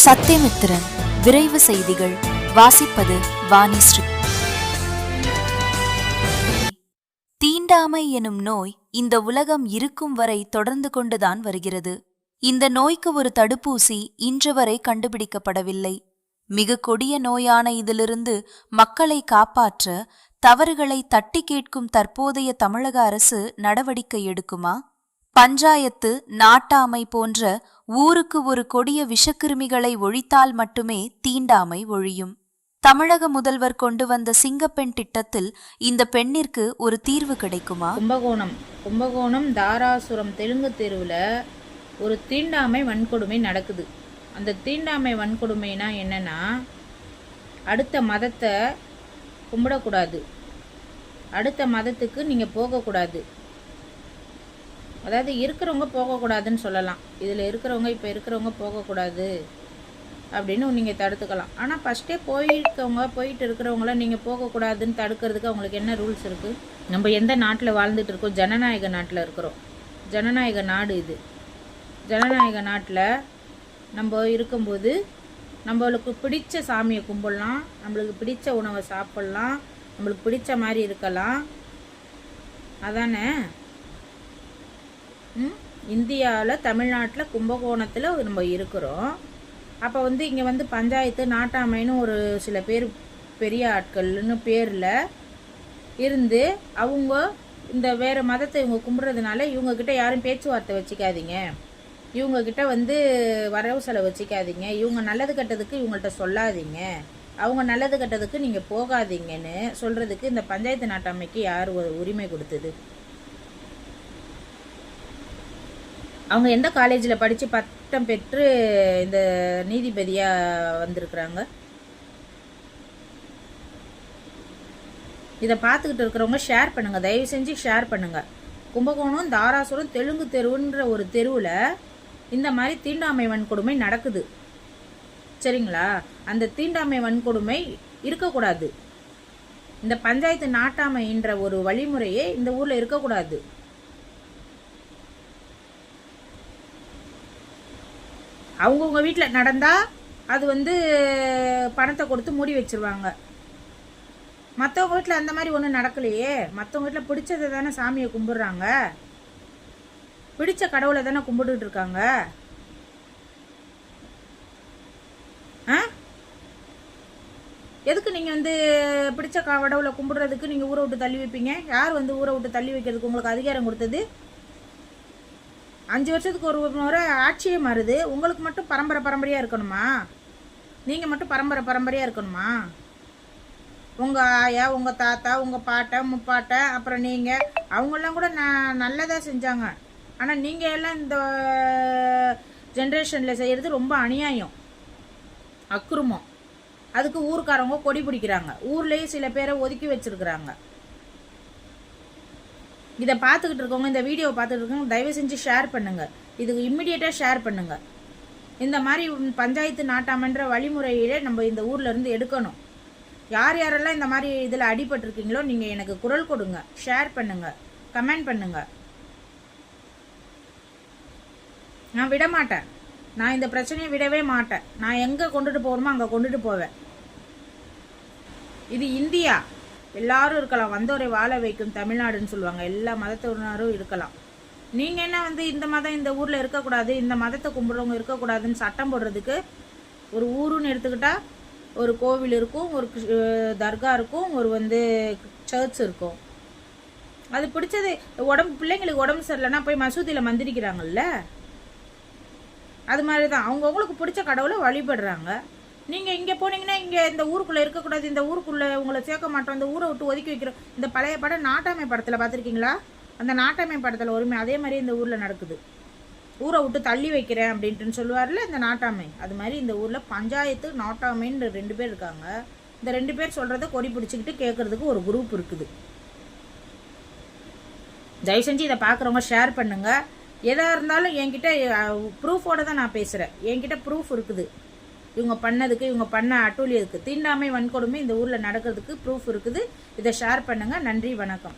சத்தியமித்திரன் விரைவு செய்திகள் வாசிப்பது வாணிஸ்ரீ. தீண்டாமை எனும் நோய் இந்த உலகம் இருக்கும் வரை தொடர்ந்து கொண்டுதான் வருகிறது. இந்த நோய்க்கு ஒரு தடுப்பூசி இன்று வரை கண்டுபிடிக்கப்படவில்லை. மிக கொடிய நோயான இதிலிருந்து மக்களை காப்பாற்ற தவறுகளை தட்டி கேட்கும் தற்போதைய தமிழக அரசு நடவடிக்கை எடுக்குமா? பஞ்சாயத்து, நாட்டாமை போன்ற ஊருக்கு ஒரு கொடிய விஷக்கிருமிகளை ஒழித்தால் மட்டுமே தீண்டாமை ஒழியும். தமிழக முதல்வர் கொண்டு வந்த சிங்கப்பெண் திட்டத்தில் இந்த பெண்ணிற்கு ஒரு தீர்வு கிடைக்குமா? கும்பகோணம் தாராசுரம் தெலுங்கு தெருவில் ஒரு தீண்டாமை வன்கொடுமை நடக்குது. அந்த தீண்டாமை வன்கொடுமைனா என்னன்னா, அடுத்த மதத்தை கும்பிடக்கூடாது, அடுத்த மதத்துக்கு நீங்கள் போகக்கூடாது. அதாவது இருக்கிறவங்க போகக்கூடாதுன்னு சொல்லலாம். இதில் இருக்கிறவங்க இப்போ இருக்கிறவங்க போகக்கூடாது அப்படின்னு நீங்கள் தடுத்துக்கலாம். ஆனால் ஃபஸ்ட்டே போயிட்டு இருக்கிறவங்கள நீங்கள் போகக்கூடாதுன்னு தடுக்கிறதுக்கு அவங்களுக்கு என்ன ரூல்ஸ் இருக்குது? நம்ம எந்த நாட்டில் வாழ்ந்துட்டு இருக்கோம்? ஜனநாயக நாட்டில் இருக்கிறோம். ஜனநாயக நாடு இது. ஜனநாயக நாட்டில் நம்ம இருக்கும்போது நம்மளுக்கு பிடிச்ச சாமியை கும்பிடலாம், நம்மளுக்கு பிடிச்ச உணவை சாப்பிட்லாம், நம்மளுக்கு பிடிச்ச மாதிரி இருக்கலாம். அதானே? இந்தியாவில் தமிழ்நாட்டில் கும்பகோணத்தில் நம்ம இருக்கிறோம். அப்போ இங்கே பஞ்சாயத்து, நாட்டாமைன்னு ஒரு சில பேர் பெரிய ஆட்கள்னு பேரில் இருந்து அவங்க இந்த வேறு மதத்தை இவங்க கும்பிட்றதுனால இவங்கக்கிட்ட யாரும் பேச்சுவார்த்தை வச்சுக்காதீங்க, இவங்கக்கிட்ட வரவு செலவு வச்சுக்காதீங்க, இவங்க நல்லது கெட்டதுக்கு இவங்கள்ட்ட சொல்லாதீங்க, அவங்க நல்லது கெட்டதுக்கு நீங்கள் போகாதீங்கன்னு சொல்கிறதுக்கு இந்த பஞ்சாயத்து நாட்டாமைக்கு யார் ஒரு உரிமை கொடுத்தது? அவங்க எந்த காலேஜில் படித்து பட்டம் பெற்று இந்த நீதிபதியாக வந்திருக்கிறாங்க? இதை பார்த்துக்கிட்டு இருக்கிறவங்க ஷேர் பண்ணுங்கள், தயவு செஞ்சு ஷேர் பண்ணுங்கள். கும்பகோணம் தாராசுரம் தெலுங்கு தெருவுன்ற ஒரு தெருவில் இந்த மாதிரி தீண்டாமை வன்கொடுமை நடக்குது. சரிங்களா? அந்த தீண்டாமை வன்கொடுமை இருக்கக்கூடாது. இந்த பஞ்சாயத்து நாட்டாமைன்ற ஒரு வழிமுறையே இந்த ஊரில் இருக்கக்கூடாது. அவங்கவுங்க வீட்டில் நடந்தால் அது பணத்தை கொடுத்து மூடி வச்சுருவாங்க. மற்றவங்க வீட்டில் அந்த மாதிரி ஒன்றும் நடக்கலையே. மற்றவங்க வீட்டில் பிடிச்சதை தானே சாமியை கும்பிட்றாங்க, பிடிச்ச கடவுளை தானே கும்பிட்டுட்டு இருக்காங்க. எதுக்கு நீங்கள் பிடிச்ச கடவுளை கும்பிட்றதுக்கு நீங்கள் ஊரை விட்டு தள்ளி வைப்பீங்க? யார் ஊரை விட்டு தள்ளி வைக்கிறதுக்கு உங்களுக்கு அதிகாரம் கொடுத்தது? 5 வருஷத்துக்கு ஒரு முறை ஆட்சியே மாறுது. உங்களுக்கு மட்டும் பரம்பரையாக இருக்கணுமா? நீங்கள் மட்டும் பரம்பரையாக இருக்கணுமா? உங்கள் ஆயா, உங்கள் தாத்தா, உங்கள் பாட்டை, முப்பாட்டை, அப்புறம் நீங்கள், அவங்கெல்லாம் கூட நல்லதாக செஞ்சாங்க. ஆனால் நீங்கள் எல்லாம் இந்த ஜென்ரேஷனில் செய்கிறது ரொம்ப அநியாயம், அக்குறுமம். அதுக்கு ஊருக்காரவங்க கொடி பிடிக்கிறாங்க, ஊர்லேயே சில பேரை ஒதுக்கி வச்சுருக்குறாங்க. இதை பார்த்துக்கிட்டு இருக்கவங்க, இந்த வீடியோவை பார்த்துட்டு இருக்கவங்க தயவு செஞ்சு ஷேர் பண்ணுங்கள். இதுக்கு இம்மிடியேட்டாக ஷேர் பண்ணுங்கள். இந்த மாதிரி பஞ்சாயத்து நாட்டாமன்ற வழிமுறையிலே நம்ம இந்த ஊர்லேருந்து எடுக்கணும். யார் யாரெல்லாம் இந்த மாதிரி இதில் அடிபட்டிருக்கீங்களோ நீங்கள் எனக்கு குரல் கொடுங்க, ஷேர் பண்ணுங்கள், கமெண்ட் பண்ணுங்கள். நான் விட மாட்டேன். நான் இந்த பிரச்சனையை விடவே மாட்டேன். நான் எங்கே கொண்டுட்டு போகணுமோ அங்கே கொண்டுட்டு போவேன். இது இந்தியா. எல்லாரும் இருக்கலாம். வந்தோரை வாழ வைக்கும் தமிழ்நாடுன்னு சொல்லுவாங்க. எல்லா மதத்தினரும் இருக்கலாம். நீங்கள் என்ன இந்த மதம் இந்த ஊரில் இருக்கக்கூடாது, இந்த மதத்தை கும்பிட்றவங்க இருக்கக்கூடாதுன்னு சட்டம் போடுறதுக்கு? ஒரு ஊருன்னு எடுத்துக்கிட்டால் ஒரு கோவில் இருக்கும், ஒரு தர்கா இருக்கும், ஒரு சர்ச் இருக்கும். அது பிடிச்சது. பிள்ளைங்களுக்கு உடம்பு சரியில்லைன்னா போய் மசூதியில் மந்திரிக்கிறாங்கல்ல, அது மாதிரி தான் அவங்கவுங்களுக்கு பிடிச்ச கடவுளை வழிபடுறாங்க. நீங்கள் இங்கே போனீங்கன்னா இங்கே இந்த ஊருக்குள்ளே இருக்கக்கூடாது, இந்த ஊருக்குள்ளே உங்களை சேர்க்க மாட்டோம், இந்த ஊரை விட்டு ஒதுக்கி வைக்கிறோம். இந்த பழைய படம் நாட்டாமை படத்தில் பார்த்துருக்கீங்களா? அந்த நாட்டாமை படத்தில் ஒருமை அதே மாதிரி இந்த ஊரில் நடக்குது. ஊரை விட்டு தள்ளி வைக்கிறேன் அப்படின்ட்டுன்னு சொல்லுவார்ல இந்த நாட்டாமை. அது மாதிரி இந்த ஊரில் பஞ்சாயத்து, நாட்டாமைன்னு 2 பேர் இருக்காங்க. இந்த 2 பேர் சொல்கிறத கொடி பிடிச்சிக்கிட்டு கேட்குறதுக்கு ஒரு குரூப் இருக்குது. தயவு செஞ்சு இதை பார்க்குறவங்க ஷேர் பண்ணுங்கள். எதாக இருந்தாலும் என்கிட்ட ப்ரூஃபோடு தான் நான் பேசுகிறேன். என்கிட்ட ப்ரூஃப் இருக்குது. இவங்க பண்ணதுக்கு, இவங்க பண்ண அட்டூழியத்துக்கு, தீண்டாமை வன்கொடுமை இந்த ஊரில் நடக்கிறதுக்கு ப்ரூஃப் இருக்குது. இதை ஷேர் பண்ணுங்கள். நன்றி, வணக்கம்.